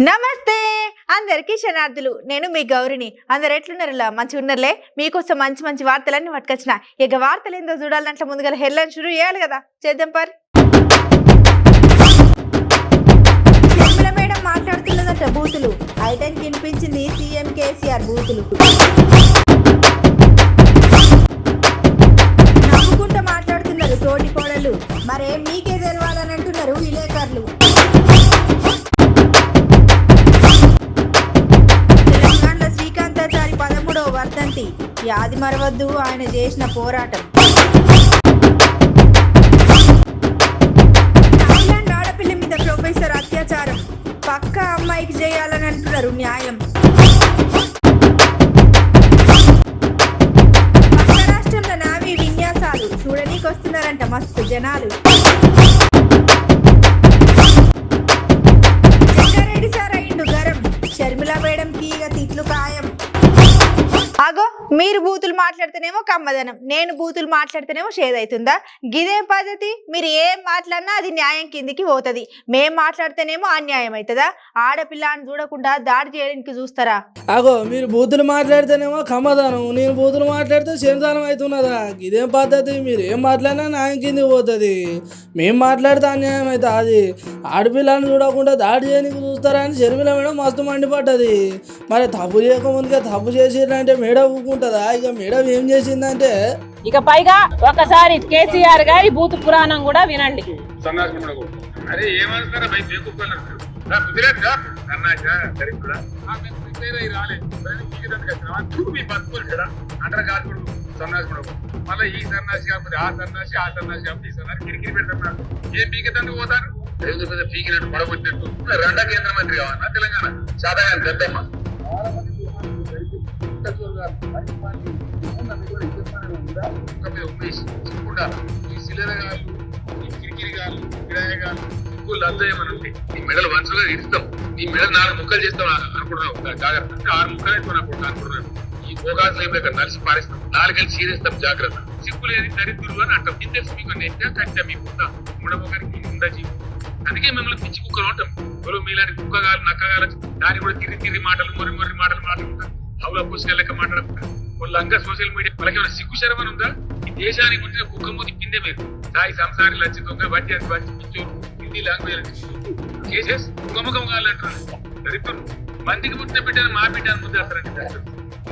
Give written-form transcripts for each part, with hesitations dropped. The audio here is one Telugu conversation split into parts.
నమస్తే అందరికీ శనార్థులు. నేను మీ గౌరిని. అందరు ఎట్లున్నారులా? మంచిగా ఉన్నారులే. మీకోసం మంచి మంచి వార్తలన్నీ పట్టుకొచ్చిన. ఇక వార్తలు ఏందో చూడాలంటే ముందుగా హెడ్లైన్ షురూ చేయాలి కదా. చేద్దాం పర్. శర్మిల మేడం మాట్లాడుతున్నదట బూతులు. ఐటెంకి వినిపించింది సీఎం కేసీఆర్ బూతులు. నవ్వుకుంటూ మాట్లాడుతున్నారు తోటి కోడలు. మరే మీకే తెలవాలని అంటున్నారు విలేకరులు. వర్ధంతి యాది మరవద్దు ఆయన చేసిన పోరాటం. థాయిలాండ్ ఆడపిల్ల మీద ప్రొఫెసర్ అత్యాచారం. పక్క అమ్మాయికి చేయాలని అంటున్నారు న్యాయం. పక్క రాష్ట్రంలో నావీ విన్యాసాలు చూడనీకి వస్తున్నారంట మస్తు జనాలు. జగ్గారెడ్డి సార్ అయిండు గరం. షర్మిల మేడం కీగ తిట్లు ఖాయం. అగో మీరు బూతులు మాట్లాడితేనేమో కమ్మదనం, నేను బూతులు మాట్లాడితేనేమో షేదవుతుందా? గిదేం పద్ధతి? మీరు ఏం మాట్లాడినా అది న్యాయం కిందికి పోతుంది. మేం మాట్లాడితేనేమో అన్యాయం అవుతుందా? ఆడపిల్లని చూడకుండా దాడి చేయడానికి చూస్తారా? అగో మీరు బూతులు మాట్లాడితేనేమో కమ్మదనం, నేను బూతులు మాట్లాడితే శనిదానం అవుతున్నదా? ఇదేం పద్ధతి? మీరు ఏం మాట్లాడినా న్యాయం కిందికి పోతుంది. మేము మాట్లాడితే అన్యాయం అవుతుంది. అది ఆడపిల్లని చూడకుండా దాడి చేయడానికి చూస్తారా అని షర్మిల మేడం మస్తు మండిపడ్డది. మరి తప్పు చేయకముందుగా తప్పు చేసిరంటే మేడం ఊకుంటుందా? ఇక మేడం ఏం చేసిందంటే ఇక పైగా ఒకసారి కేసీఆర్ గారి బూతు పురాణం కూడా వినండి. మళ్ళీ ఈ సన్నాసి కాకపోతే ఆ సన్నాసి కాకపోతే ఈ సన్నాసి కిరికిరి పెడతారు. ఏం పీకెతందుకు పోతారు? పీకినట్టు పడగొట్టినట్టు రెండ కేంద్ర మంత్రి కావాలన్నా తెలంగాణ సాధారణ గద్దమ్మ. ఈ శిలరగాళ్ళు, ఈ కిరికిరిగాళ్ళు, కిరాయగాళ్ళు, సిగ్గులు అద్దయమని ఉంటాయి. ఈ మెడలు వరుసగా ఇస్తాం, ఈ మెడలు 4 ముక్కలు చేస్తాం అనుకుంటున్నాం. జాగ్రత్త అంటే 6 ముక్కలు అయితే అనుకుంటున్నాను. ఈ భోగాసులు ఏం లేక నలిసి పారేస్తాం, 4 కలిసి చీరేస్తాం. జాగ్రత్త. సిగ్గులు ఏది దరిద్రులు అని అంటాం. ఇంత మీకు నెట్ట కంటే మీ పుట్ట ఉండగారికి ఉండజీ. అందుకే మిమ్మల్ని పిచ్చి కుక్కలు ఉంటాం. మీలాంటి కుక్కగాలు నక్కగాలు దాన్ని కూడా తిరిగి మాటలు మొర్రి మాటలు మాట్లాడుకుంటారు. అవులా పుస్తకాలు లెక్క మాట్లాడుకుంటారు. వాళ్ళంగా సోషల్ మీడియా వాళ్ళకి ఏమైనా సిగ్గు శరమని ఉందా? ఈ దేశానికి పుట్టిన కుక్క మూతి కిందే మీరు సాయి సంసారి లచ్చి దొంగ బట్టి అది బట్టి పిచ్చోరు హిందీ లాంగ్వేజ్ కేసెస్ కుమ్మకం కావాలంటారు. దరిద్రులు మందికి పుట్టిన బిడ్డను మా బిడ్డను ముద్దేస్తారండి.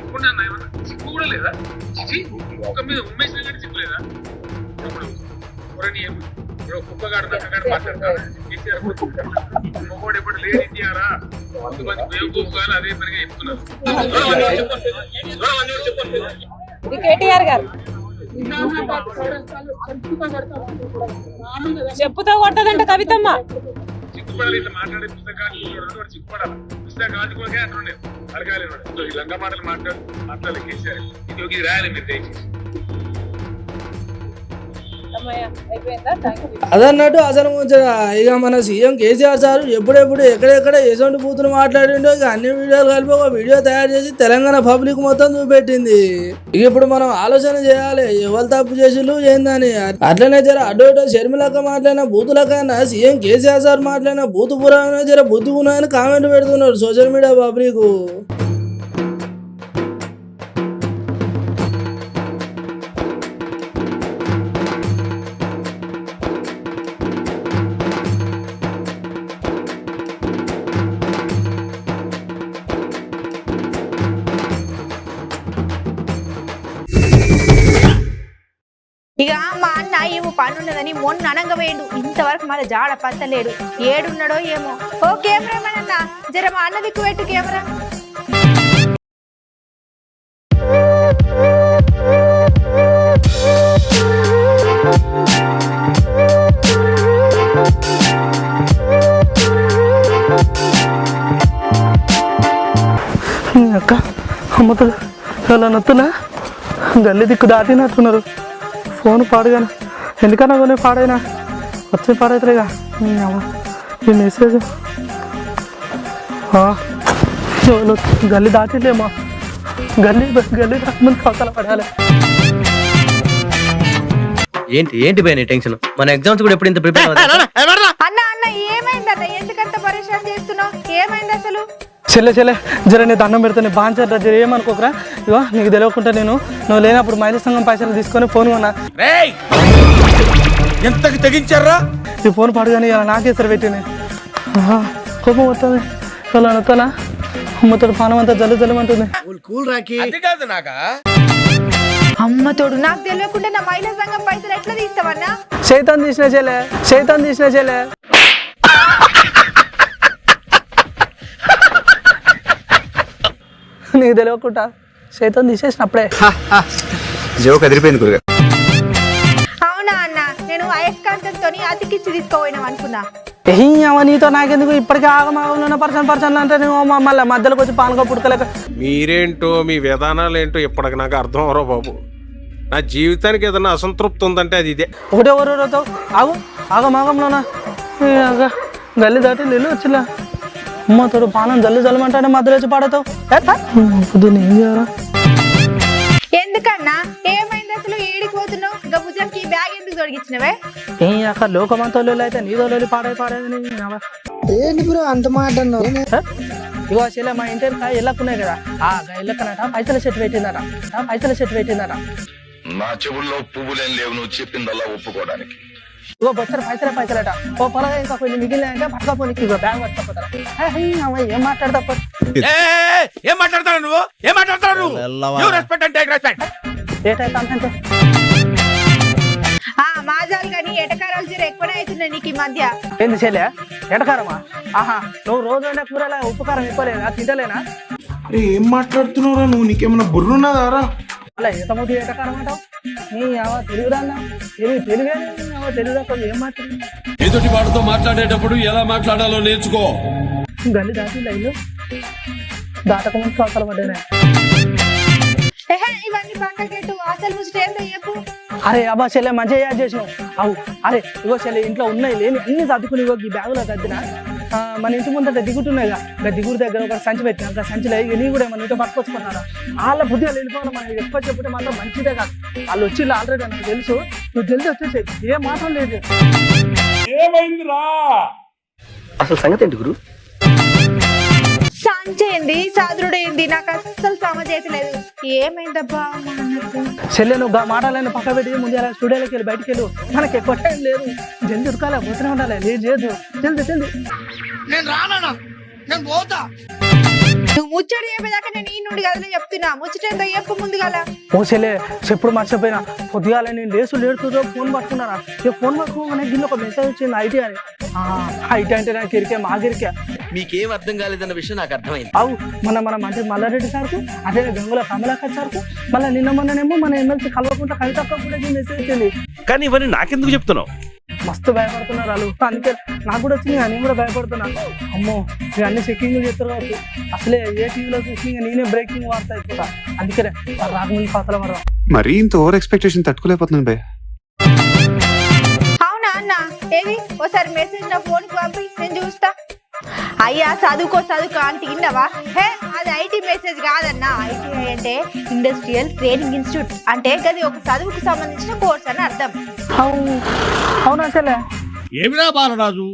ఇప్పుడు ఏమన్నా సిగ్గు కూడా లేదా? చిచి కుక్క మీద ఉమ్మేసిన కానీ సిగ్గు లేదా? ఇప్పుడు కుక్కగాడు నక్కగాడు మాట్లాడతారు. మొగోడు ఎప్పుడు లేదు ఇండియారా కొంతమంది బేవకూఫ్గాలు అదే పనిగా చెప్తున్నారు. కేటీఆర్ గారు చెప్పుతో కొట్టదంట కవితమ్మ. సిగ్గుపడాలి. ఇట్లా మాట్లాడే పుస్తకాలు సిగ్గుపడాలి. పుస్తకాలు కూడా అంటుండే అరగాలి. ఈ లంగా మాటలు మాట్లాడాలి కేసీఆర్. ఇది రాయాలి మీరు దయచేసి. అదన్నట్టు అసలు ఇక మన సీఎం కేసీఆర్ సార్ ఎప్పుడెప్పుడు ఎక్కడెక్కడ ఎటువంటి బూతులు మాట్లాడిండో ఇక అన్ని వీడియోలు కలిపి ఒక వీడియో తయారు చేసి తెలంగాణ పబ్లిక్ మొత్తం చూపెట్టింది. ఇక ఇప్పుడు మనం ఆలోచన చేయాలి ఎవరు తప్పు చేసిళ్ళు ఏందని. అట్లనే జర అడ్డో ఇటో షర్మిలక్క మాట్లాడిన బూతులకన్నా సీఎం కేసీఆర్ సార్ మాట్లాడిన బూతు పురాణ జర బుద్ధి ఉన్నాయని కామెంట్ పెడుతున్నారు సోషల్ మీడియా పబ్లిక్. ఇక మా అన్న ఏమో పనున్నదని మొన్న అనంగవేయండు. ఇంతవరకు మన జాడ పత్తలేడు. ఏడున్నాడో ఏమో. ఓ కెమెరామెన్ అన్న జర మా అన్న దిక్కు పెట్టు కెమెరా. అక్క అమ్మతో అలా నొత్తునా గల్లీ దిక్కు దాటినట్టున్నారు. ఫోన్ పాడుగాను ఎందుకన్నా కొన్ని పాడైనా వచ్చి పాడవుతాయిగా. ఈ మెసేజ్ గల్లీ దాటిలేమో. గల్లీ దాటి పక్కన పడాలి. ఏంటి ఏంటి భయ టెన్షన్? మన ఎగ్జామ్స్ కూడా ఎప్పుడు ఇంత ప్రిపేర్ అన్న అన్న ఏమైందన్న? ఎందుకంత పరిశ్రమ చేస్తున్నావు? ఏమైంది అసలు? అసలు? చెల్లె జర నీ దండం పెడతాను బాగా జర ఏమనుకోకరా. ఇవో నీకు తెలియకుండా నువ్వు లేనప్పుడు మహిళా సంఘం పైసలు తీసుకొని ఫోన్ కొన్నా. ఎంతకి తెగించారా? ఈ ఫోన్ పడుగానే ఇలా నాకే సరి పెట్టింది. కోపం వస్తుంది. నొత్తలా అమ్మతోడు పానం అంతా జల్లుమంటుంది. అది కాదు నాకా అమ్మతోడు నాకు తెలియకుండా నా మహిళా సంఘం పైసలు ఎట్లా తీస్తావన్నా? శైతాన్ తీసిన చెల్లె నీకు తెలియకుండా శైతాన్ తీసేసినప్పుడే. జోక్ అదిరిపోయింది గురుగా. అవునా అన్న, నేను అయస్కాంతంతో అతికిచ్చి తీసుకోపోయినాం అనుకున్నా. నీతో నాకెందుకు ఇప్పటికే ఆగమాగంలో పర్సన్ అంటే నువ్వు మళ్ళీ మధ్యలోకి వచ్చి పానక పుడకలేక. మీరేంటో మీ విధానాలు ఏంటో ఇప్పటికి నాకు అర్థం అవరో బాబు. నా జీవితానికి ఏదైనా అసంతృప్తి ఉందంటే అది ఇదే. ఒకటే ఊరవుతావు ఆగమాగంలోనా గల్లి దాటి నీళ్ళు వచ్చిలా అమ్మతోడు పానం జల్లుమంటానే మధ్యలో వచ్చి పాడతావు. పొద్దున్న ఏం చేయాలా? ఎందుకన్నా ఏమైంది అసలు? ఏడికి పోతున్నావు? ఇంకా భుజంకి బ్యాగ్ ఎందుకు తొడిగించినవే? అక్కడ లోకమంతో అయితే నీదో పాడేది ఏంటి బ్రో అంత మాట ఇగో చెల్లె మా ఇంటి ఇళ్ళకున్నాయి కదా, ఆ ఇళ్ళకనట పైసల చెట్టు పెట్టిందట. నా చెవుల్లో పువ్వులేం లేవు, నువ్వు చెప్పిందల్లా ఒప్పుకోవడానికి. ఇగో బొచ్చర పైసలట. ఓ పొలగా ఇంకా కొన్ని మిగిలినాయంటే పట్టుకపోనికి బ్యాగ్ పట్టుకపోతారా? ఏం మాట్లాడతా? ఏం మాట్లాడతావు నువ్వు? ఏటైతే అంతే మాజాలు కానీ ఎటకారాలు జర ఎక్కువనే అవుతున్నాయి నీకు ఈ మధ్య. ఏంది చెల్లె ఎటకారమా? ఆహా, నువ్వు రోజు వండే కూరలా ఉప్పు కారం ఎక్కువలేదా? తింటలేనా? అరే ఏం మాట్లాడుతున్నావురా నువ్వు? నీకేమన్నా బుర్రున్నదారా? అలా ఎంతమంది ఎటకారం అంటావు? నీ తెలుగురాన్నా తెలుగే తెలుగు ఏం మాట్లాడు? ఎదుటి వాడితో మాట్లాడేటప్పుడు ఎలా మాట్లాడాలో నేర్చుకో. గల్లి దాటి లైన్లో దాటకముందు అవసరం పడ్డానే. ఇవన్నీ పక్కకెట్టు, అసలు ముచ్చట చెప్పు. అరే అబ్బా చెల్లె మంచిగా యాడ్ చేసినావు. అవు అరే ఇగో చెల్లె ఇంట్లో ఉన్నాయి లేని అన్ని చదువుకుని ఇగో ఈ బ్యాగులో తద్దిన మన ఇంటి ముందట దిగుతున్నాయిగా, దిగురు దగ్గర ఒక సంచి పెట్టినా సంచిలో నీ కూడా ఏమన్నా ఇంట్లో పట్టుకొచ్చుకున్నారా? వాళ్ళ బుద్ధిగా వెళ్ళిపోవాలి. మనం ఎక్కువ చెప్పుంటే మాత్రం మంచిదే కాదు. వాళ్ళు వచ్చి ఆల్రెడీ నాకు తెలుసు. నువ్వు జల్దీ వచ్చేసాయి, ఏం మాత్రం లేదు. ఏమైందిరా అసలు సంగతి ఏంటి గురు? సంచేంది సాదురుడేంది నాకు అస్సలు సమజైతలేదు. ఏమైందబ్బా అన్నట్టు? చెల్లె నువ్వు మాటలన్నీ పక్క పెట్టి ముందు స్టూడియోలోకి వెళ్ళి బయటికి వెళ్ళు. మనకి ఎక్కువ టైం లేదు, జల్దీ ఉరకాలి, పోతూనే ఉండాలి. లేదు జల్దీ. నేను రానా? నేను పోతా. నువ్వు ముచ్చట చెప్పేదాకా నేను ఈ నుండి గదిలో చెప్తున్నా. ముచ్చట చెప్పు ముందుగాల. ఓ చెల్లె చెప్పుడు మర్చిపోయినా పొద్దుగాల నేను లేడుతుందో ఫోన్ పట్టుకున్నారా? ఫోన్ పట్టుకోగానే దీనిలో ఒక మెసేజ్ వచ్చింది ఐటీ అని. ఐటీ అంటే నాకు ఇరికే మాగిరికే. మీకేం అర్థం కాలేదన్న విషయం నాకు అర్థమైంది. అవు మన అంటే మల్లారెడ్డి సార్కు, అదే గంగుల కమలాకర్ సార్కు, మళ్ళీ నిన్న మొన్ననేమో మన ఎమ్మెల్సీ కల్వకుంట్ల కవితక్క కూడా ఈ మెసేజ్ వచ్చింది. కానీ ఇవన్నీ నాకెందుకు చెప్తున్నావు? మస్తు భయపడుతున్నారు వాళ్ళు. అందుకే నాకు కూడా వచ్చింది, నేను కూడా భయపడుతున్నా. అమ్మో ఇవన్నీ చెక్కింగ్ చేస్తారు కాబట్టి అసలే ఏ టీవీలో చూసి నేనే బ్రేకింగ్ వార్త అయిపోతా. అందుకనే రాకముందు పాతల వర మరీ ఇంత ఓవర్ ఎక్స్పెక్టేషన్ తట్టుకోలేకపోతున్నాను భయ. అవునా అన్న? ఏది ఒకసారి మెసేజ్ నా ఫోన్ కు పంపి నేను చూస్తా. అయ్యా చదువుకో అంటే విన్నావా? అది ఐటీ మెసేజ్ కాదన్నా. ఐటీఐ అంటే ఇండస్ట్రియల్ ట్రైనింగ్ ఇన్స్టిట్యూట్. అంటే అది ఒక చదువుకు సంబంధించిన కోర్స్ అని అర్థం. అవునా చెల్లె? ఏమిరా బాలరాజు,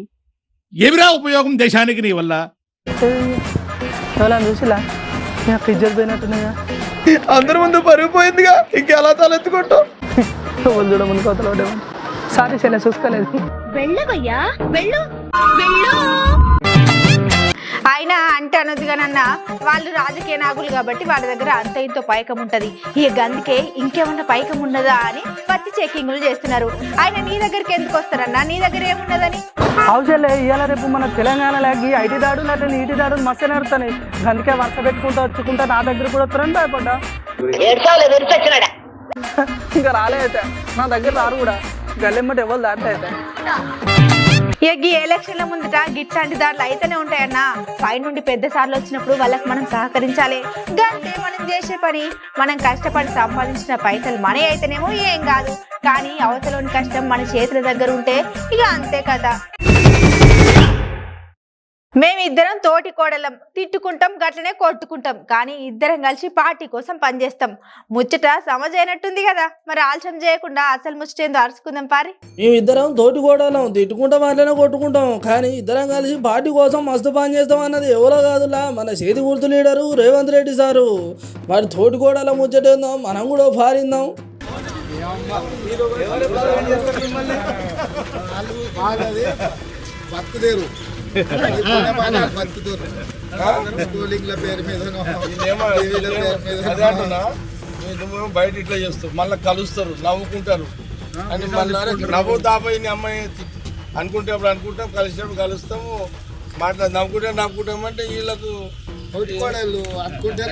ఏమిరా ఉపయోగం దేశానికి నీ వల్ల? ఎవరైనా చూసిలా నాకు ఇజ్జత్ పోయినట్టున్నాయా? అందరి ముందు పరుగు పోయిందిగా, ఇంకెలా తలెత్తుకుంటావు? చూడ ముందు కోతలు సారీ చెల్లె చూసుకోలేదు. వెళ్ళవయ్యా వెళ్ళు. అయినా అంటే అనొద్దుగానన్న, వాళ్ళు రాజకీయ నాగులు కాబట్టి వాళ్ళ దగ్గర అంత ఇంతో పైకం ఉంటది. ఇక గందుకే ఇంకేమన్నా పైకం ఉన్నదా అని వచ్చి చెకింగ్లు చేస్తున్నారు. ఆయన నీ దగ్గరికి ఎందుకు వస్తారన్నా? నీ దగ్గర ఏమున్నదని? అవసరం ఇవాళ రేపు మన తెలంగాణలోకి ఐటీ దాడులు అంటే నీటి దాడులు మస్తు నడుతున్నాయి. అందుకే వర్ష పెట్టుకుంటా వచ్చుకుంటా నా దగ్గర కూడా వస్తారని భయపడ్డా. ఇంకా రాలే అయితే నా దగ్గర రారు కూడా. గల్లెమ్మటి ఎవరు దాంట్లో అయితే ఈ ఎలక్షన్ల ముందుట గిట్లాంటి దాంట్లో అయితేనే ఉంటాయన్నా. పై నుండి పెద్ద సార్లు వచ్చినప్పుడు వాళ్ళకి మనం సహకరించాలి. గంతే మనం చేసే పని. మనం కష్టపడి సంపాదించిన పైసలు మనీ అయితేనేమో ఏం కాదు, కానీ అవతలోని కష్టం మన చేతుల దగ్గర ఉంటే ఇక అంతే కదా. మేమిద్దరం తోటి కోడలం, తిట్టుకుంటాం గట్లనే కొట్టుకుంటాం, కానీ ఇద్దరం కలిసి పార్టీ కోసం పనిచేస్తాం. ముచ్చట సమజైనట్టుంది కదా, మరి ఆలస్యం చేయకుండా అసలు ముచ్చటేందో అరుచుకుందాం పారి. మేమిద్దరం తోటి కోడలం, తిట్టుకుంటాం అట్లనే కొట్టుకుంటాం, కానీ ఇద్దరం కలిసి పార్టీ కోసం మస్తు పని చేస్తాం అన్నది ఎవరో కాదులా మన చేతి గుర్తు లీడరు రేవంత్ రెడ్డి సారు. మరి తోటి కోడల ముచ్చటేందో మనం కూడా పారిందాం. బతుకుదేరు పేరు మీద నువ్వు బయట ఇట్లా చేస్తావు, మళ్ళీ కలుస్తారు, నవ్వుకుంటారు అని మళ్ళీ నవ్వు దాపోయి అమ్మాయి అనుకుంటే అప్పుడు అనుకుంటాం, కలిసినప్పుడు కలుస్తాము, నవ్వుకుంటామంటే వీళ్ళకు అనుకుంటారు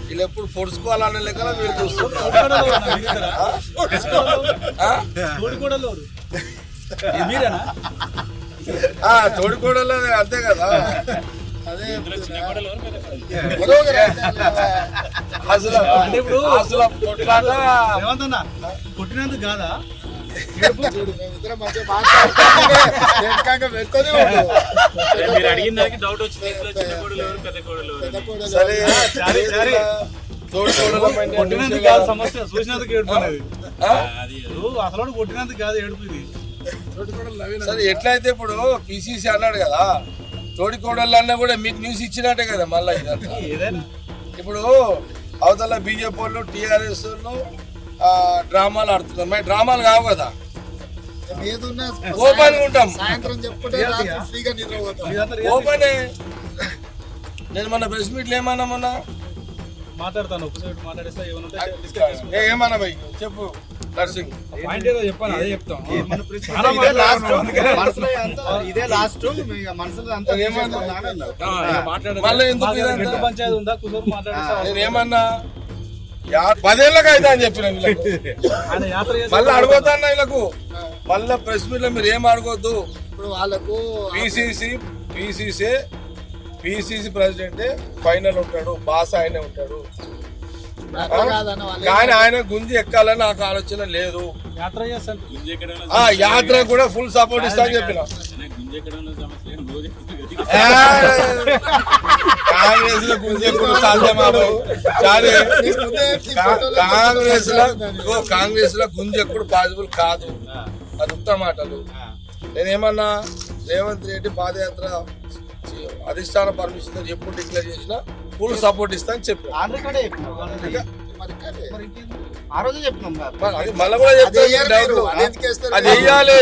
వీళ్ళు ఎప్పుడు పొడుచుకోవాలనే లెక్కన వీళ్ళు చూస్తారు. తోడుకోడలు అంతే కదా, అదే అసలు కొట్టినందుకు కాదా సమస్య చూసినందుకు ఏడుపునేది, అసలు కొట్టినందుకు కాదు ఏడుపు ఇది. సరే ఎట్లయితే ఇప్పుడు పిసిసి అన్నాడు కదా, తోడికోడళ్ళు అన్నా కూడా మీకు న్యూస్ ఇచ్చినట్టే కదా. మళ్ళీ ఇప్పుడు అవతల బీజేపీ వాళ్ళు టీఆర్ఎస్ వాళ్ళు డ్రామాలు ఆడుతున్నారు, మరి డ్రామాలు కావు కదా, ఓపెన్ ఉంటాం, ఓపెనే. నేను మొన్న ప్రెస్ మీట్లు ఏమన్నా మొన్న మాట్లాడతాను, ఏమన్నా భయ్ చెప్పు నర్సింగ్ చెప్పాను, అదే చెప్తాం. మళ్ళీ ఎందుకు పంచాయతీ ఉందా నేనేమన్నా 10 ఏళ్ళకి అయితే అని చెప్పిన మళ్ళీ అడగొద్దాన్న వీళ్ళకు, మళ్ళీ ప్రెస్ మీట్ లో మీరు ఏం అడగొద్దు. ఇప్పుడు వాళ్ళకు పిసిసి ప్రెసిడెంట్ ఫైనల్ ఉంటాడు, బాస్ ఆయనే ఉంటాడు, కానీ ఆయన గుంజి ఎక్కాలని నాకు ఆలోచన లేదు. యాత్ర కూడా ఫుల్ సపోర్ట్ ఇస్తా అని చెప్పిన. కాంగ్రెస్ లో గుంజెక్కుడు సాధ్యమాబు, కాంగ్రెస్ లో గుంజెక్కుడు పాసిబుల్ కాదు, అది ఉత్తమ మాటలు. నేనేమన్నా రేవంత్ రెడ్డి పాదయాత్ర అధిష్టాన పర్మిషన్ ఎప్పుడు డిక్లేర్ చేసినా ఫుల్ సపోర్ట్ ఇస్తా అని చెప్పి మళ్ళీ కూడా చెప్తాను, అది వెయ్యాలి.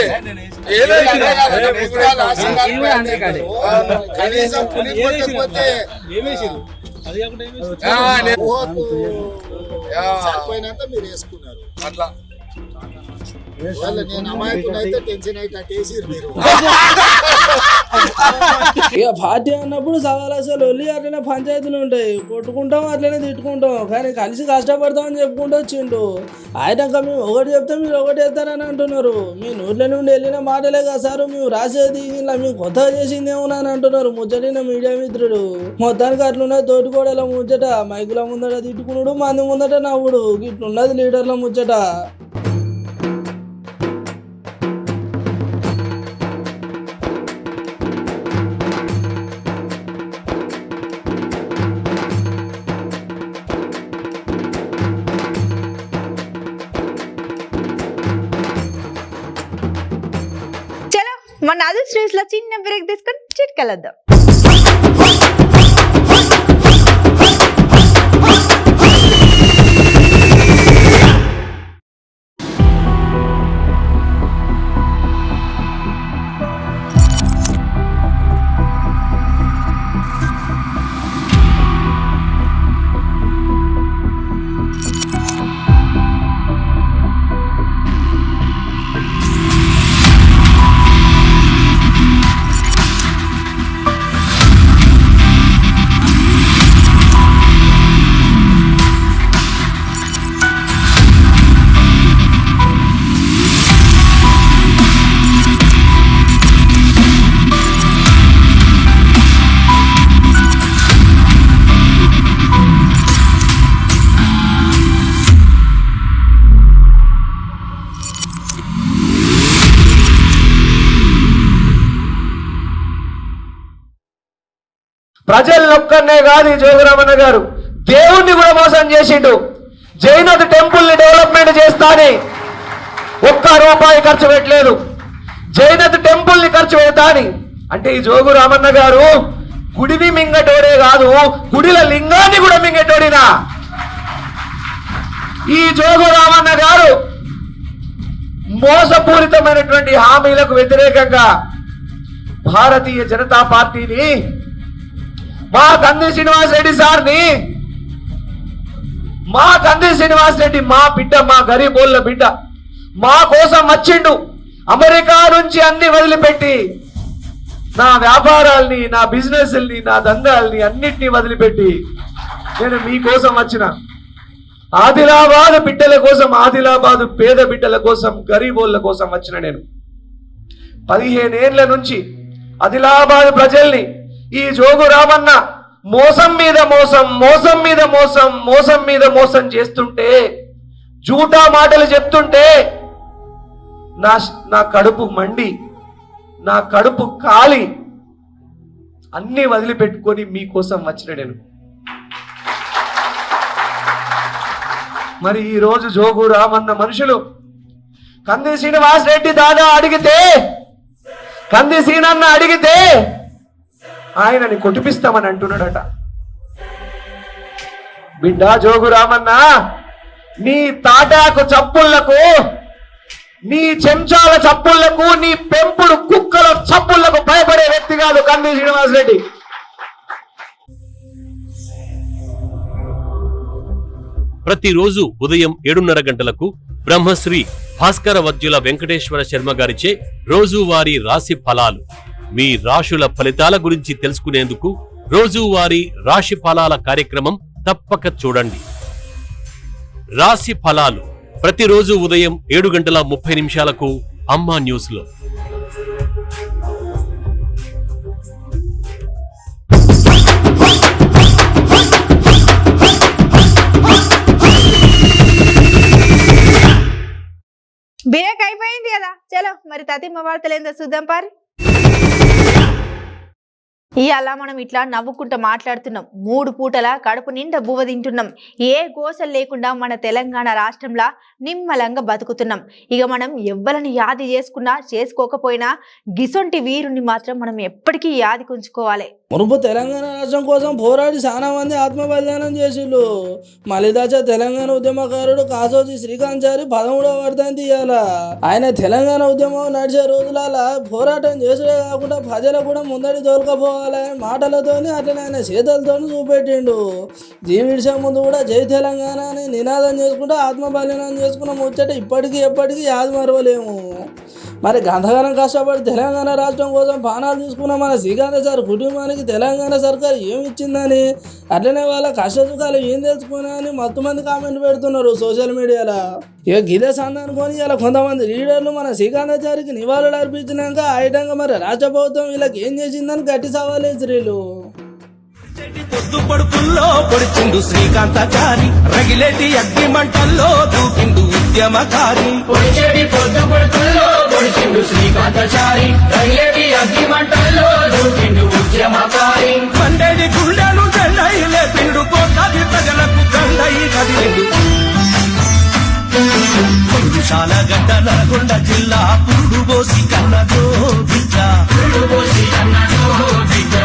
అట్లా ఇక పార్టీ అన్నప్పుడు సవాల్ అసలు ఒళ్ళి అట్లనే పంచాయతీలు ఉంటాయి, కొట్టుకుంటాం అట్లనే తిట్టుకుంటాం, కానీ కలిసి కష్టపడతాం అని చెప్పుకుంటూ వచ్చిండు. ఆయనక మేము ఒకటి చెప్తే మీరు ఒకటి చెప్తారని అంటున్నారు. మీ నోట్ల నుండి వెళ్ళిన మాటలే కదా సార్ మేము రాసేది, ఇలా మేము కొత్తగా చేసింది ఏమన్నా అని అంటున్నారు ముచ్చటిన మీడియా మిత్రుడు. మొత్తానికి అట్లున్నది తోటికోడల ముచ్చట, మైకుల ముందట తిట్టుకున్నాడు, మంది ముందట నవ్వుడు, ఇట్లున్నది లీడర్ల ముచ్చట. మన అదర్ స్టేజ్ లో చిన్న బ్రేక్ తీసుకొని చిట్కలద్దాం. ప్రజలొక్కనే కాదు ఈ జోగురామన్న గారు దేవుణ్ణి కూడా మోసం చేసిండు. జైనత్ టెంపుల్ ని డెవలప్మెంట్ చేస్తాని ₹1 ఖర్చు పెట్టలేదు. జైనత్ టెంపుల్ ని ఖర్చు పెడతాని అంటే ఈ జోగురామన్న గారు గుడిని మింగటోడే కాదు, గుడిల లింగాన్ని కూడా మింగటోడినా ఈ జోగురామన్న గారు మోసపూరితమైనటువంటి హామీలకు వ్యతిరేకంగా భారతీయ జనతా పార్టీని, మా కంది శ్రీనివాస్ రెడ్డి సార్ని, మా కంది శ్రీనివాస్ రెడ్డి మా బిడ్డ, మా గరీబోళ్ళ బిడ్డ, మా కోసం వచ్చిండు. అమెరికా నుంచి అన్ని వదిలిపెట్టి నా వ్యాపారాల్ని, నా బిజినెస్ని, నా దందాల్ని అన్నిటినీ వదిలిపెట్టి నేను మీకోసం వచ్చిన. ఆదిలాబాద్ బిడ్డల కోసం, ఆదిలాబాద్ పేద బిడ్డల కోసం, గరీబోళ్ళ కోసం వచ్చిన నేను. 15 ఏళ్ల నుంచి ఆదిలాబాద్ ప్రజల్ని ఈ జోగురామన్న మోసం మీద మోసం, మోసం మీద మోసం, మోసం మీద మోసం చేస్తుంటే, జూటా మాటలు చెప్తుంటే నా కడుపు మండి, నా కడుపు కాలి అన్ని వదిలిపెట్టుకొని మీకోసం వచ్చిన నేను. మరి ఈ రోజు జోగురామన్న మనుషులు కంది శ్రీనివాస్ రెడ్డి దాదా అడిగితే, కంది సీనన్న అడిగితే ఆయనని కొట్టిపిస్తామని అంటున్నాడట. బిడ్డ జోగురామన్న, నీ తాటాకు చప్పుళ్లకు, నీ చెంచాల చప్పుళ్లకు, నీ పెంపుడు కుక్కల చప్పుళ్లకు భయపడే వ్యక్తి కాదు కంది శ్రీనివాస్ రెడ్డి. ప్రతిరోజు ఉదయం 7:30 గంటలకు బ్రహ్మశ్రీ భాస్కర వద్యుల వెంకటేశ్వర శర్మ గారిచే రోజువారీ రాశి ఫలాలు, మీ రాశుల ఫలితాల గురించి తెలుసుకునేందుకు రోజువారీ రాశి ఫలాల కార్యక్రమం తప్పక చూడండి. రాశి ఫలాలు ప్రతిరోజు ఉదయం 7:30 అమ్మా న్యూస్ లో. బ్రేక్ అయిపోయింది కదా, చలో మరి తతిమ్మ వార్తలు ఏందో చూద్దాం పారి. ఇవాళ మనం ఇట్లా నవ్వుకుంటూ మాట్లాడుతున్నాం, 3 పూటల కడుపు నిండా బువ్వ తింటున్నాం, ఏ గోసలు లేకుండా మన తెలంగాణ రాష్ట్రంలో నిమ్మలంగా బతుకుతున్నాం. ఇక మనం ఎవ్వరిని యాది చేసుకున్నా చేసుకోకపోయినా గిసొంటి వీరుని మాత్రం మనం ఎప్పటికీ యాదికి ఉంచుకోవాలి. మునుపు తెలంగాణ రాష్ట్రం కోసం పోరాడి చాలా మంది ఆత్మ బలిదానం చేసిళ్ళు. మలిదాచ తెలంగాణ ఉద్యమకారుడు కాసోజీ శ్రీకాంత్ 13వ వర్ధంతి ఇయ్యాల. ఆయన తెలంగాణ ఉద్యమం నడిచే రోజుల పోరాటం చేసుడే కాకుండా ప్రజలు కూడా ముందడి తోలుకపోవాలని మాటలతోని అట్లనే ఆయన చేతులతో చూపెట్టిండు. దీని విషయం ముందు కూడా జై తెలంగాణ అని నినాదం చేసుకుంటూ ఆత్మ బలిదానం చేసుకున్న ముచ్చట ఇప్పటికీ ఎప్పటికీ యాది మరవలేము. మరి గంధగానం కష్టపడి తెలంగాణ రాష్ట్రం కోసం ప్రాణాలు తీసుకున్న మన శ్రీకాంత్ సార్ కుటుంబానికి తెలంగాణ సర్కారు ఏమి ఇచ్చిందని, అట్లనే వాళ్ళ కష్టసుఖాలు ఏం తెలుసుకున్నా అని మత్తు మంది కామెంట్ పెడుతున్నారు సోషల్ మీడియాలో. ఇక గిదే సంద అనుకొని ఇలా కొంతమంది లీడర్లు మన శ్రీకాంతాచారికి నివాళులు అర్పించినాక ఐటంగా మరి రాష్ట్ర ప్రభుత్వం వీళ్ళకి ఏం చేసిందని గట్టి సవాలు స్త్రీలు. పొద్దు పడుపుల్లో పొడిచిండు శ్రీకాంతాచారి, రగిలేటి అగ్ని మంటల్లో దూకిండు ఉద్యమకారి. పొడిచేటి పొద్దు పడుపుల్లో పొడిచిండు శ్రీకాంతాచారి, రగిలేటి అగ్ని మంటల్లో దూకిండు ఉద్యమకారి. మండేది గుండెలు జల్లై లేపిండు, కోట్లాది ప్రజలకు గండై కదిలిండు. పురుషాల గడ్డ నల్గొండ జిల్లా పురుడు పోసి కన్నదో బిడ్డ, పురుడు పోసి కన్నదో బిడ్డ.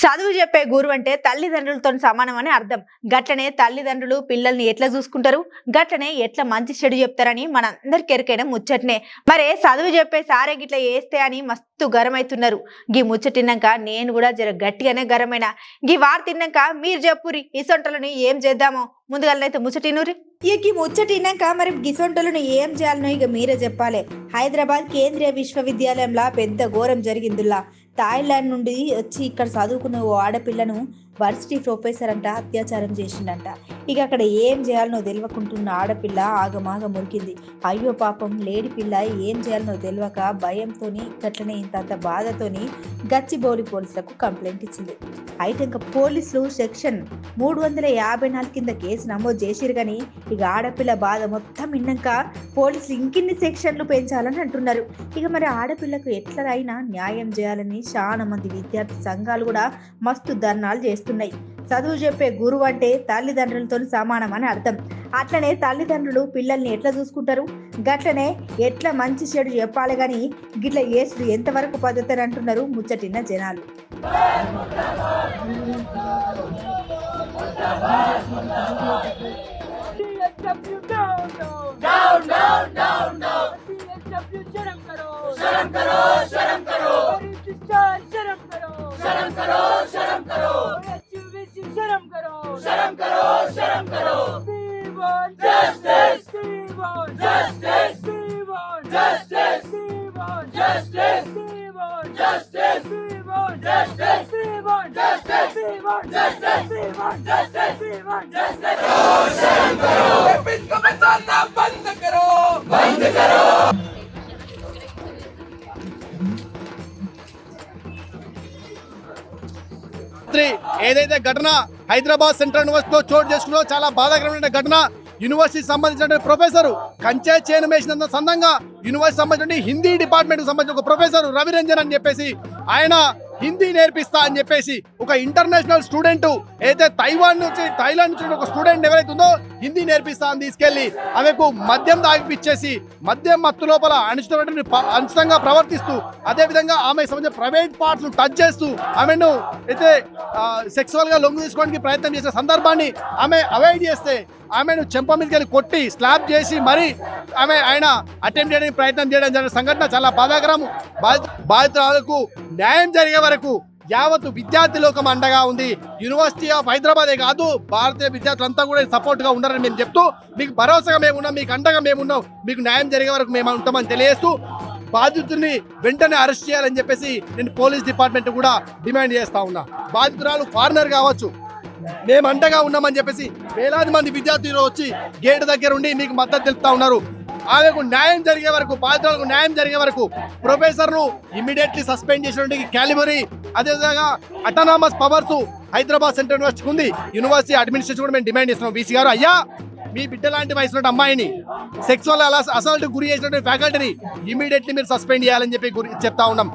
చదువు చెప్పే గురువు అంటే తల్లిదండ్రులతో సమానం అని అర్థం. గట్లనే తల్లిదండ్రులు పిల్లల్ని ఎట్లా చూసుకుంటారు, గట్లనే ఎట్లా మంచి చెడు చెప్తారని మనందరికి ఎరికైన ముచ్చటనే. మరే చదువు చెప్పే సారే గిట్లా వేస్తే అని మస్తు గరమైతున్నారు. గీ ముచ్చటిన్నాక నేను కూడా జర గట్టిగానే గరమైనా. గీ వార్ తిన్నాక మీరు చెప్పురి ఇసొంటలని ఏం చేద్దామో. ముందుగాలనైతే ముచ్చటినూరి. ఇక ఈ ముచ్చటిన్నాక మరి గిసొంటలను ఏం చేయాలనో ఇక మీరే చెప్పాలి. హైదరాబాద్ కేంద్రీయ విశ్వవిద్యాలయంలో పెద్ద ఘోరం జరిగిందిలా. థాయిలాండ్ నుండి వచ్చి ఇక్కడ చదువుకున్న ఓ ఆడపిల్లను వర్సిటీ ప్రొఫెసర్ అంట అత్యాచారం చేసిండంట. ఇక అక్కడ ఏం చేయాలనో తెలియకుంటున్న ఆడపిల్ల ఆగమాగ మురికింది. అయ్యో పాపం లేడి పిల్ల ఏం చేయాలనో తెలియక భయంతోని గట్లనే ఇంత బాధతోని గచ్చిబౌలి పోలీసులకు కంప్లైంట్ ఇచ్చింది. అయితే ఇంకా పోలీసులు సెక్షన్ 354 కింద కేసు నమోదు చేసిరు కానీ ఇక ఆడపిల్ల బాధ మొత్తం విన్నాక పోలీసులు ఇంకిన్ని సెక్షన్లు పెంచాలని అంటున్నారు. ఇక మరి ఆడపిల్లకు ఎట్లయినా న్యాయం చేయాలని చాలా మంది విద్యార్థి సంఘాలు కూడా మస్తు ధర్నాలు చేస్తున్నాయి. చదువు చెప్పే గురువు అంటే తల్లిదండ్రులతో సమానం అని అర్థం. అట్లనే తల్లిదండ్రులు పిల్లల్ని ఎట్లా చూసుకుంటారు, గట్లనే ఎట్లా మంచి చెడు చెప్పాలి కానీ గిట్ల ఏసుడు ఎంతవరకు పద్ధతి అని అంటున్నారు ముచ్చటిన్న జనాలు. ఏదైతే ఘటన హైదరాబాద్ సెంట్రల్ యూనివర్సిటీలో చోటు చేసుకున్నదో చాలా బాధాకరమైన ఘటన. యూనివర్సిటీ సంబంధించిన ప్రొఫెసర్ కంచె చేను వేసినంత సందంగా యూనివర్సిటీ సంబంధించిన హిందీ డిపార్ట్మెంట్ కు సంబంధించిన ఒక ప్రొఫెసర్ రవిరంజన్ అని చెప్పేసి ఆయన హిందీ నేర్పిస్తా అని చెప్పేసి ఒక ఇంటర్నేషనల్ స్టూడెంట్ అయితే థైలాండ్ నుంచి ఒక స్టూడెంట్ ఎవరైతే ఉందో హిందీ నేర్పిస్తా అని తీసుకెళ్లి ఆమెకు మద్యం తాగిపిచ్చేసి మద్యం మత్తు లోపల అనుచితంగా ప్రవర్తిస్తూ అదేవిధంగా ఆమె సంబంధించిన ప్రైవేట్ పార్ట్స్ టచ్ చేస్తూ ఆమెను అయితే సెక్సువల్ గా లొంగు తీసుకోవడానికి ప్రయత్నం చేసే సందర్భాన్ని ఆమె అవాయిడ్ చేస్తే ఆమెను చెంప మీదకి కొట్టి స్లాబ్ చేసి మరి ఆయన అటెంప్ట్ చేయడానికి ప్రయత్నం చేయడం జరిగిన సంఘటన చాలా బాధాకరం. బాధితులకు న్యాయం జరిగే వరకు యావత్తు విద్యార్థి లోకం అండగా ఉంది. యూనివర్సిటీ ఆఫ్ హైదరాబాదే కాదు భారతీయ విద్యార్థులంతా కూడా సపోర్ట్ గా ఉన్నారని మేము చెప్తూ మీకు భరోసాగా మేమున్నాం, మీకు అండగా మేమున్నాం, మీకు న్యాయం జరిగే వరకు మేము ఉంటామని తెలియజేస్తూ బాధితుల్ని వెంటనే అరెస్ట్ చేయాలని చెప్పేసి నేను పోలీస్ డిపార్ట్మెంట్ కూడా డిమాండ్ చేస్తా ఉన్నా. బాధితురాలు ఫారినర్ కావచ్చు, మేము అండగా ఉన్నామని చెప్పేసి వేలాది మంది విద్యార్థులు వచ్చి గేట్ దగ్గర ఉండి మీకు మద్దతు తెలుపుతా ఉన్నారు. ఆమెకు న్యాయం జరిగే వరకు, బాధితులకు న్యాయం జరిగే వరకు ప్రొఫెసర్ ను ఇమ్మీడియట్లీ సస్పెండ్ చేసినటువంటి క్యాలిబరీ అదేవిధంగా అటానమస్ పవర్స్ హైదరాబాద్ సెంట్రల్ యూనివర్సిటీకి ఉంది. యూనివర్సిటీ అడ్మినిస్ట్రేషన్ కూడా మేము డిమాండ్ చేస్తున్నాం. వీసీ గారు, అయ్యా మీ బిడ్డ లాంటి వయసు అమ్మాయిని సెక్సువల్ అసాల్ట్ గురి చేసినటువంటి ఫ్యాకల్టీని ఇమ్మీడియట్లీ మీరు సస్పెండ్ చేయాలని చెప్పి చెప్తా ఉన్నాం.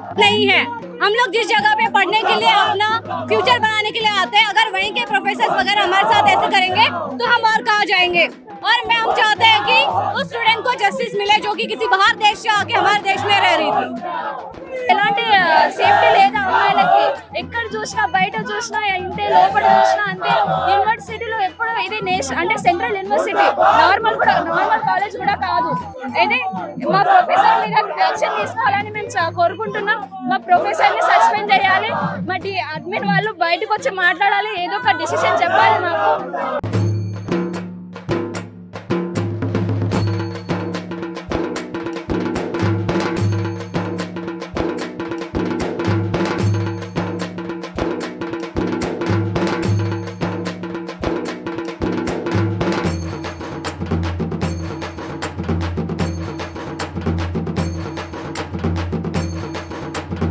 हम लोग जिस जगह पे पढ़ने के लिए अपना फ्यूचर बनाने के लिए आते हैं, अगर वहीं के प्रोफेसर वगैरह हमारे साथ ऐसे करेंगे तो हम और कहाँ जाएंगे। और हम चाहते हैं कि उस स्टूडेंट को जस्टिस मिले जो कि किसी बाहर देश से आके हमारे देश में रह रही थी. ఎలాంటి సేఫ్టీ లేదా అమ్మాయిలకి, ఎక్కడ చూసినా బయట చూసినా ఇంతే లోపల చూసినా అంతే. యూనివర్సిటీలో ఎప్పుడు ఇది అంటే సెంట్రల్ యూనివర్సిటీ నార్మల్ కాలేజ్ కూడా కాదు. ఇది మా ప్రొఫెసర్ మీద యాక్షన్ తీసుకోవాలని మేము కోరుకుంటున్నాం. మా ప్రొఫెసర్ ని సస్పెండ్ చేయాలి, మా అడ్మిన్ వాళ్ళు బయటకు వచ్చి మాట్లాడాలి, ఏదో ఒక డిసిషన్ చెప్పాలి మాకు.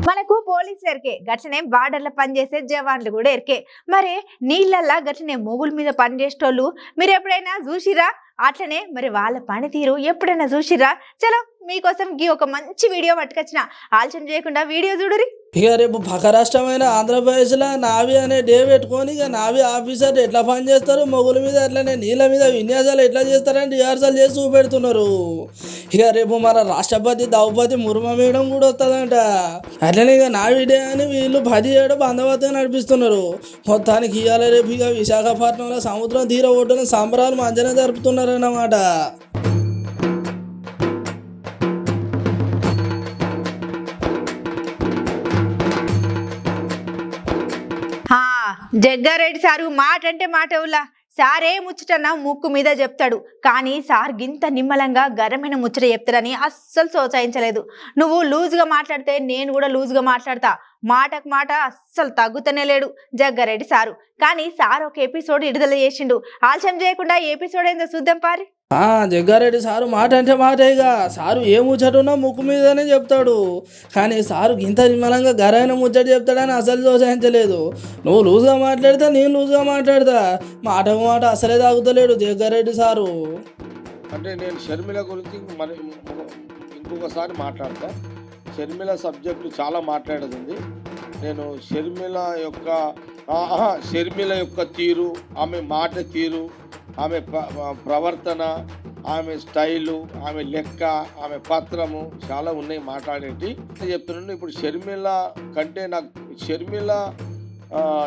మనకు పోలీసులు ఎరికే, గట్లనే బార్డర్ల పనిచేసే జవాన్లు కూడా ఎరికే. మరి నీళ్ళల్లా గట్లనే మొగుల మీద పనిచేసేటోళ్ళు మీరు ఎప్పుడైనా చూసిరా? అట్లనే మరి వాళ్ళ పనితీరు ఎప్పుడైనా చూసిరా? చలో మీకోసం ఒక మంచి వీడియో పట్టుకొచ్చిన, ఆలోచన చేయకుండా వీడియో చూడురి. ఇక రేపు పక్క రాష్ట్రమైన ఆంధ్రప్రదేశ్లో నావీ అనే డే పెట్టుకొని ఇక నావీ ఆఫీసర్ ఎట్లా పని చేస్తారు, మొగుల మీద అట్లనే నీళ్ళ మీద విన్యాసాలు ఎట్లా చేస్తారని రిహార్సల్ చేసి చూపెడుతున్నారు. ఇక రేపు మన రాష్ట్రపతి ద్రౌపది ముర్ము మేడం కూడా వస్తుందంట. అట్లనే ఇక నావీ డే అని వీళ్ళు 17 బందోబస్తుగా నడిపిస్తున్నారు. మొత్తానికి ఇవాళ రేపు ఇక విశాఖపట్నంలో సముద్రం తీర ఒడ్డున సంబరాలు మంచిగా జరుపుతున్నారు అన్నమాట. జగ్గారెడ్డి సారు మాట అంటే మాట ఉల్లా సారే ముచ్చటన్నా ముక్కు మీద చెప్తాడు, కానీ సార్ గింత నిమ్మలంగా గరమైన ముచ్చట చెప్తాడని అస్సలు సోచాయించలేదు. నువ్వు లూజ్గా మాట్లాడితే నేను కూడా లూజ్గా మాట్లాడతా, మాటకు మాట అస్సలు తగ్గుతనే లేడు జగ్గారెడ్డి సారు. కానీ సార్ ఒక ఎపిసోడ్ విడుదల చేసిండు. ఆలస్యం చేయకుండా ఎపిసోడ్ ఏందో చూద్దాం పారి. జగ్గారెడ్డి సారు మాట అంటే మాటేగా. సారు ఏ ముచ్చటున్నా ముక్కు మీదనే చెప్తాడు. కానీ సారు ఇంత నిమ్మలంగా గరైన ముచ్చట చెప్తాడని అసలు దోషించలేదు. నువ్వు లూజ్గా మాట్లాడితే నేను లూజ్గా మాట్లాడతా. మాటకు మాట అసలే తాగుతలేడు జగ్గారెడ్డి సారు. అంటే నేను షర్మిల గురించి మరి ఇంకొకసారి మాట్లాడతా. షర్మిల సబ్జెక్టు చాలా మాట్లాడేది ఉంది. నేను షర్మిల యొక్క తీరు, ఆమె మాట తీరు, ఆమె ప్రవర్తన, ఆమె స్టైలు, ఆమె లెక్క, ఆమె పత్రము చాలా ఉన్నాయి మాట్లాడేటి చెప్తున్నాను. ఇప్పుడు షర్మిల కంటే నాకు షర్మిల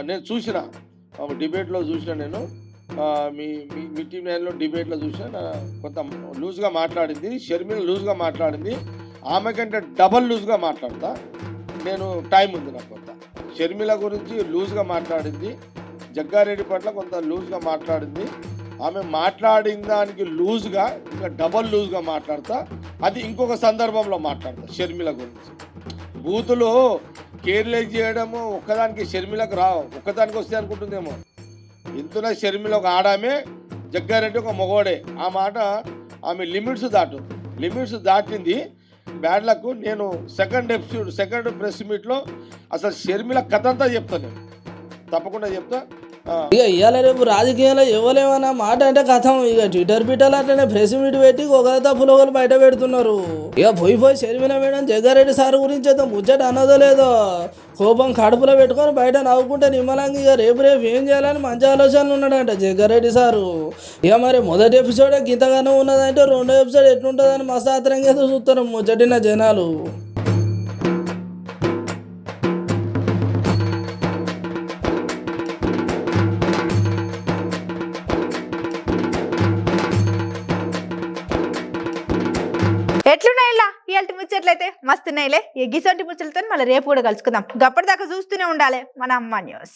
నేను చూసిన డిబేట్లో చూసిన, నేను మీ టీమ్ 9లో డిబేట్లో చూసిన, కొంత లూజ్గా మాట్లాడింది షర్మిల. లూజ్గా మాట్లాడింది, ఆమె కంటే డబల్ లూజ్గా మాట్లాడతా. నేను టైం ఉంది నాకు. కొంత షర్మిల గురించి లూజ్గా మాట్లాడింది, జగ్గారెడ్డి పట్ల కొంత లూజ్గా మాట్లాడింది. ఆమె మాట్లాడిన దానికి లూజ్గా ఇంకా డబల్ లూజ్గా మాట్లాడతా. అది ఇంకొక సందర్భంలో మాట్లాడతా షర్మిల గురించి. బూతులు కేర్లెస్ చేయడము ఒక్కదానికి షర్మిలకు రావు, ఒక్కదానికి వస్తే అనుకుంటుందేమో. ఇంతలో షర్మిల ఒక ఆడామే, జగ్గారెడ్డి ఒక మగోడే. ఆ మాట ఆమె లిమిట్స్ దాటింది. Bad luck. నేను సెకండ్ ప్రెస్ మీట్లో అసలు షర్మిల కథ అంతా చెప్తాను, నేను తప్పకుండా చెప్తా. ఇక ఇవాళ రేపు రాజకీయాల్లో ఇవ్వలేమన్న మాట అంటే కథం. ఇక ట్విట్టర్ పీటర్లు అట్లనే ప్రెస్ మీట్ పెట్టి ఒక తప్పులు బయట పెడుతున్నారు. ఇక పోయి షర్మిల మేడం జగ్గారెడ్డి సార్ గురించి అయితే ముచ్చట అన్నదో లేదో కోపం కడుపులో పెట్టుకొని బయట నవ్వుకుంటే నిమ్మలంగా ఇక రేపు ఏం చేయాలని మంచి ఆలోచనలు ఉన్నాడంట జగ్గారెడ్డి సారు. ఇక మరి మొదటి ఎపిసోడే గింతగానో ఉన్నదంటే రెండో ఎపిసోడ్ ఎట్లుంటుందని మస్తు ఆత్రంగా చూస్తారు ముచ్చటిన జనాలు. ఎట్లున్నాయిలా ఇవాళ ముచ్చట్లయితే మస్తున్నాయిలే. ఎగ్గిసొంటి ముచ్చలతో మళ్ళీ రేపు కూడా కలుసుకుందాం. గప్పటిదాకా చూస్తూనే ఉండాలి మన అమ్మ న్యూస్.